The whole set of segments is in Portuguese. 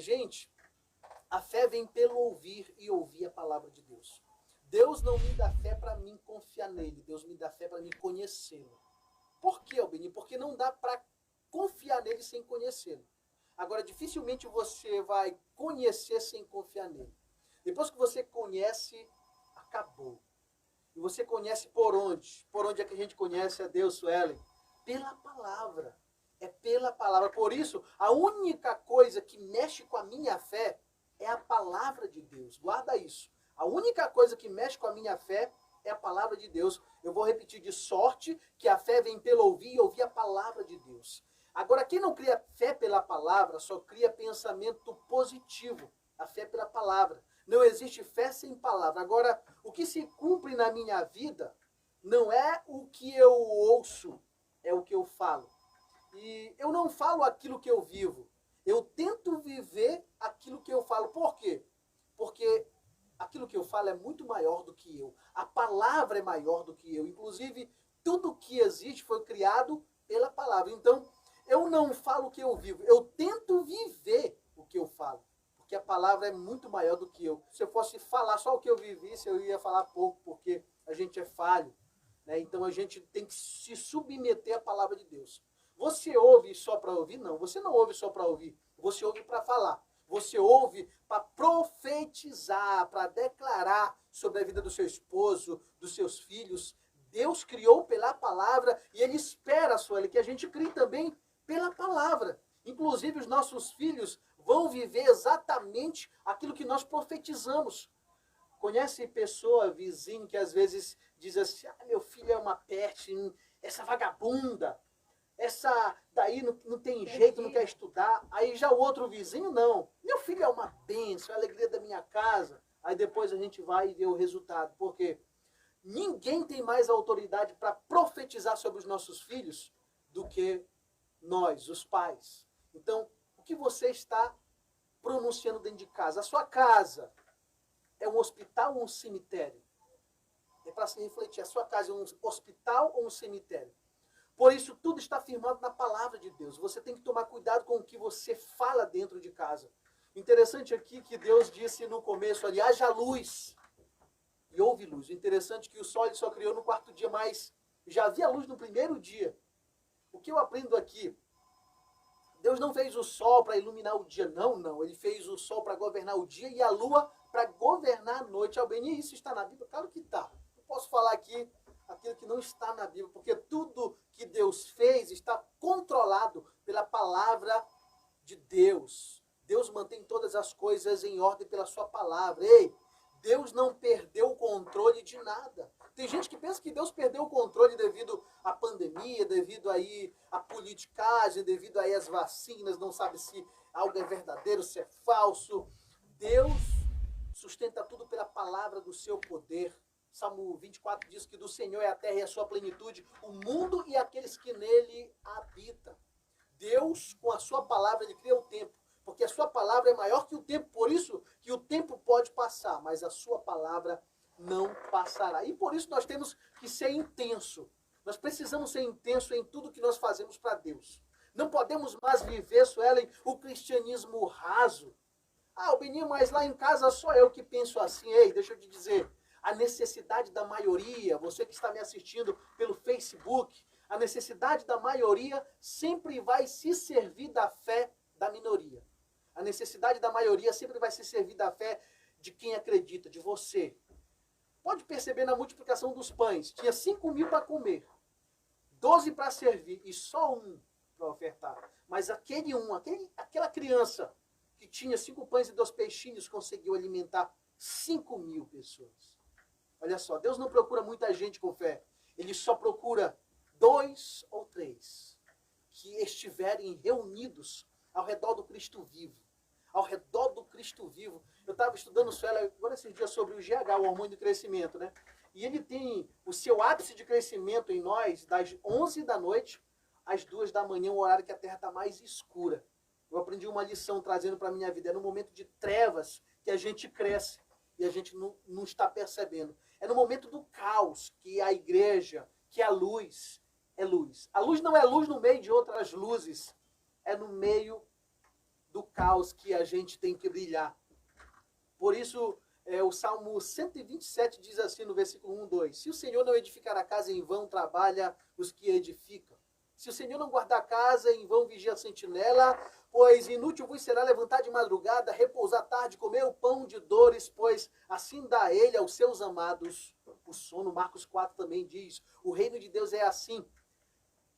Gente, a fé vem pelo ouvir e ouvir a palavra de Deus. Deus não me dá fé para mim confiar nele. Deus me dá fé para me conhecê-lo. Por quê, Albeni? Porque não dá para confiar nele sem conhecê-lo. Agora, dificilmente você vai conhecer sem confiar nele. Depois que você conhece, acabou. E você conhece por onde? Por onde é que a gente conhece a Deus, Suelen? Pela palavra. É pela palavra. Por isso, a única coisa que mexe com a minha fé é a palavra de Deus. Guarda isso. A única coisa que mexe com a minha fé é a palavra de Deus. Eu vou repetir de sorte que a fé vem pelo ouvir e ouvir a palavra de Deus. Agora, quem não cria fé pela palavra, só cria pensamento positivo. A fé pela palavra. Não existe fé sem palavra. Agora, o que se cumpre na minha vida não é o que eu ouço, é o que eu falo. E eu não falo aquilo que eu vivo. Eu tento viver aquilo que eu falo. Por quê? Porque aquilo que eu falo é muito maior do que eu. A palavra é maior do que eu. Inclusive, tudo que existe foi criado pela palavra. Então, eu não falo o que eu vivo. Eu tento viver o que eu falo. Porque a palavra é muito maior do que eu. Se eu fosse falar só o que eu vivisse, eu ia falar pouco, porque a gente é falho. Né? Então, a gente tem que se submeter à palavra de Deus. Você ouve só para ouvir? Não, você não ouve só para ouvir. Você ouve para falar. Você ouve para profetizar, para declarar sobre a vida do seu esposo, dos seus filhos. Deus criou pela palavra e Ele espera, Sueli, que a gente crie também pela palavra. Inclusive, os nossos filhos vão viver exatamente aquilo que nós profetizamos. Conhece pessoa, vizinho, que às vezes diz assim, meu filho é uma peste, essa vagabunda. Essa daí não tem jeito, não quer estudar. Aí já o outro vizinho, não. Meu filho é uma bênção, é a alegria da minha casa. Aí depois a gente vai e vê o resultado. Por quê? Ninguém tem mais autoridade para profetizar sobre os nossos filhos do que nós, os pais. Então, o que você está pronunciando dentro de casa? A sua casa é um hospital ou um cemitério? É para se refletir. A sua casa é um hospital ou um cemitério? Por isso, tudo está firmado na palavra de Deus. Você tem que tomar cuidado com o que você fala dentro de casa. Interessante aqui que Deus disse no começo ali, haja luz. E houve luz. Interessante que o sol ele só criou no quarto dia, mas já havia luz no primeiro dia. O que eu aprendo aqui? Deus não fez o sol para iluminar o dia, não. Ele fez o sol para governar o dia e a lua para governar a noite. Albeni, isso está na Bíblia? Claro que está. Eu posso falar aqui aquilo que não está na Bíblia, porque tudo que Deus fez está controlado pela palavra de Deus. Deus mantém todas as coisas em ordem pela sua palavra. Ei, Deus não perdeu o controle de nada. Tem gente que pensa que Deus perdeu o controle devido à pandemia, devido aí à politicagem, devido aí às vacinas, não sabe se algo é verdadeiro, se é falso. Deus sustenta tudo pela palavra do seu poder. Salmo 24 diz que do Senhor é a terra e a sua plenitude, o mundo e aqueles que nele habitam. Deus, com a sua palavra, ele cria o tempo, porque a sua palavra é maior que o tempo, por isso que o tempo pode passar, mas a sua palavra não passará. E por isso nós temos que ser intenso. Nós precisamos ser intenso em tudo que nós fazemos para Deus. Não podemos mais viver, Suelen, o cristianismo raso. Albeni, mas lá em casa só eu que penso assim. Ei, deixa eu te dizer, a necessidade da maioria, você que está me assistindo pelo Facebook, a necessidade da maioria sempre vai se servir da fé da minoria. A necessidade da maioria sempre vai se servir da fé de quem acredita, de você. Pode perceber na multiplicação dos pães, tinha 5.000 para comer, 12 para servir e só um para ofertar. Mas aquela criança que tinha 5 pães e 2 peixinhos conseguiu alimentar 5.000 pessoas. Olha só, Deus não procura muita gente com fé. Ele só procura 2 ou 3 que estiverem reunidos ao redor do Cristo vivo. Ao redor do Cristo vivo. Eu estava estudando agora esses dias sobre o GH, o hormônio do crescimento, né? E ele tem o seu ápice de crescimento em nós das 11 da noite às 2 da manhã, o horário que a Terra está mais escura. Eu aprendi uma lição trazendo para a minha vida. É no momento de trevas que a gente cresce e a gente não está percebendo. É no momento do caos que a igreja, que a luz é luz. A luz não é luz no meio de outras luzes. É no meio do caos que a gente tem que brilhar. Por isso, o Salmo 127 diz assim no versículo 1, 2. Se o Senhor não edificar a casa, em vão trabalha os que edificam. Se o Senhor não guardar a casa, em vão vigia a sentinela, pois inútil vos será levantar de madrugada, repousar tarde, comer o pão de dores, pois assim dá ele aos seus amados o sono. Marcos 4 também diz, o reino de Deus é assim,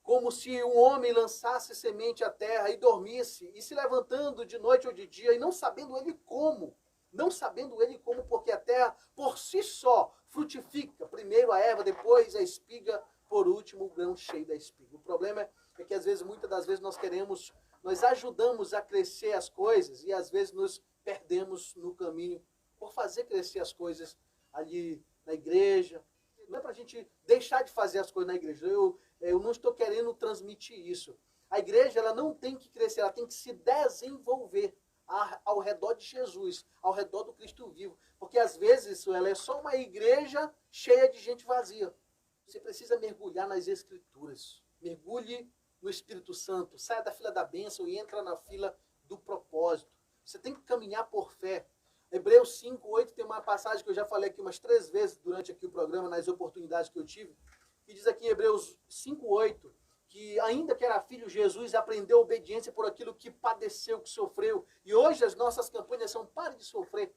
como se um homem lançasse semente à terra e dormisse, e se levantando de noite ou de dia, e não sabendo ele como, porque a terra por si só frutifica, primeiro a erva, depois a espiga, por último o grão cheio da espiga. O problema é que às vezes, muitas das vezes nós ajudamos a crescer as coisas e às vezes nos perdemos no caminho por fazer crescer as coisas ali na igreja. Não é para a gente deixar de fazer as coisas na igreja. Eu não estou querendo transmitir isso. A igreja ela não tem que crescer, ela tem que se desenvolver ao redor de Jesus, ao redor do Cristo vivo. Porque às vezes ela é só uma igreja cheia de gente vazia. Você precisa mergulhar nas Escrituras. Mergulhe no Espírito Santo. Saia da fila da bênção e entra na fila do propósito. Você tem que caminhar por fé. Hebreus 5:8 tem uma passagem que eu já falei aqui umas 3 vezes durante aqui o programa, nas oportunidades que eu tive, que diz aqui em Hebreus 5:8, que ainda que era filho, Jesus aprendeu obediência por aquilo que padeceu, que sofreu. E hoje as nossas campanhas são pare de sofrer.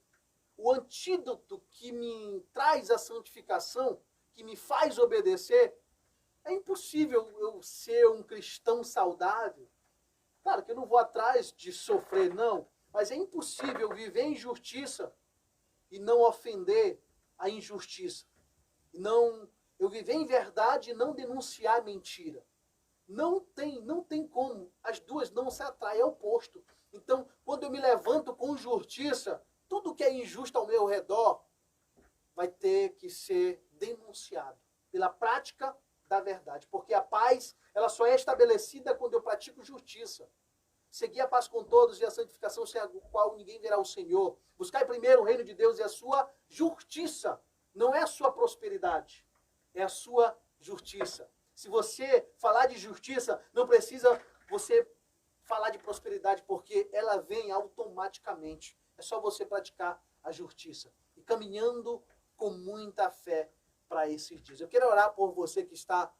O antídoto que me traz a santificação, que me faz obedecer, é impossível eu ser um cristão saudável. Claro que eu não vou atrás de sofrer, não. Mas é impossível viver em justiça e não ofender a injustiça. Eu viver em verdade e não denunciar mentira. Não tem como. As duas não se atraem, é oposto. Então, quando eu me levanto com justiça, tudo que é injusto ao meu redor vai ter que ser denunciado pela prática da verdade. Porque a paz, ela só é estabelecida quando eu pratico justiça. Seguir a paz com todos e a santificação sem a qual ninguém verá o Senhor. Buscai primeiro o reino de Deus e a sua justiça. Não é a sua prosperidade, é a sua justiça. Se você falar de justiça, não precisa você falar de prosperidade, porque ela vem automaticamente. É só você praticar a justiça. E caminhando com muita fé para esses dias. Eu quero orar por você que está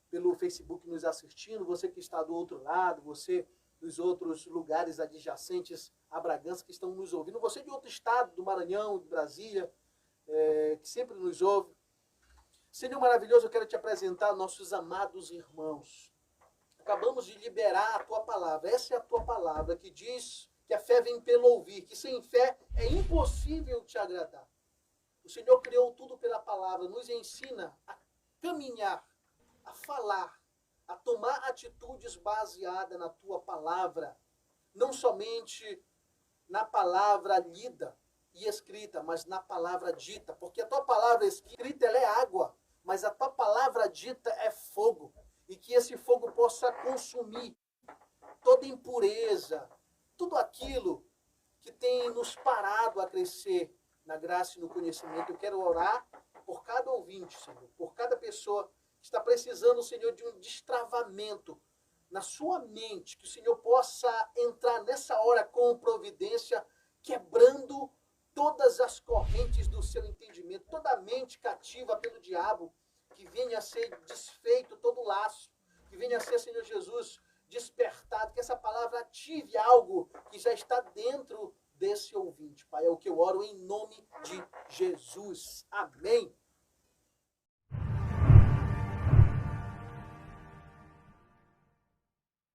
pelo Facebook nos assistindo, você que está do outro lado, você dos outros lugares adjacentes a Bragança que estão nos ouvindo, você de outro estado, do Maranhão, de Brasília, que sempre nos ouve. Senhor maravilhoso, eu quero te apresentar nossos amados irmãos. Acabamos de liberar a tua palavra. Essa é a tua palavra que diz que a fé vem pelo ouvir, que sem fé é impossível te agradar. O Senhor criou tudo pela palavra, nos ensina a caminhar, a falar, a tomar atitudes baseadas na tua palavra, não somente na palavra lida e escrita, mas na palavra dita, porque a tua palavra escrita ela é água, mas a tua palavra dita é fogo, e que esse fogo possa consumir toda impureza, tudo aquilo que tem nos parado a crescer na graça e no conhecimento. Eu quero orar por cada ouvinte, Senhor, por cada pessoa está precisando, Senhor, de um destravamento na sua mente, que o Senhor possa entrar nessa hora com providência, quebrando todas as correntes do seu entendimento, toda a mente cativa pelo diabo, que venha a ser desfeito todo laço, que venha a ser, Senhor Jesus, despertado, que essa palavra ative algo que já está dentro desse ouvinte, Pai. É o que eu oro em nome de Jesus. Amém.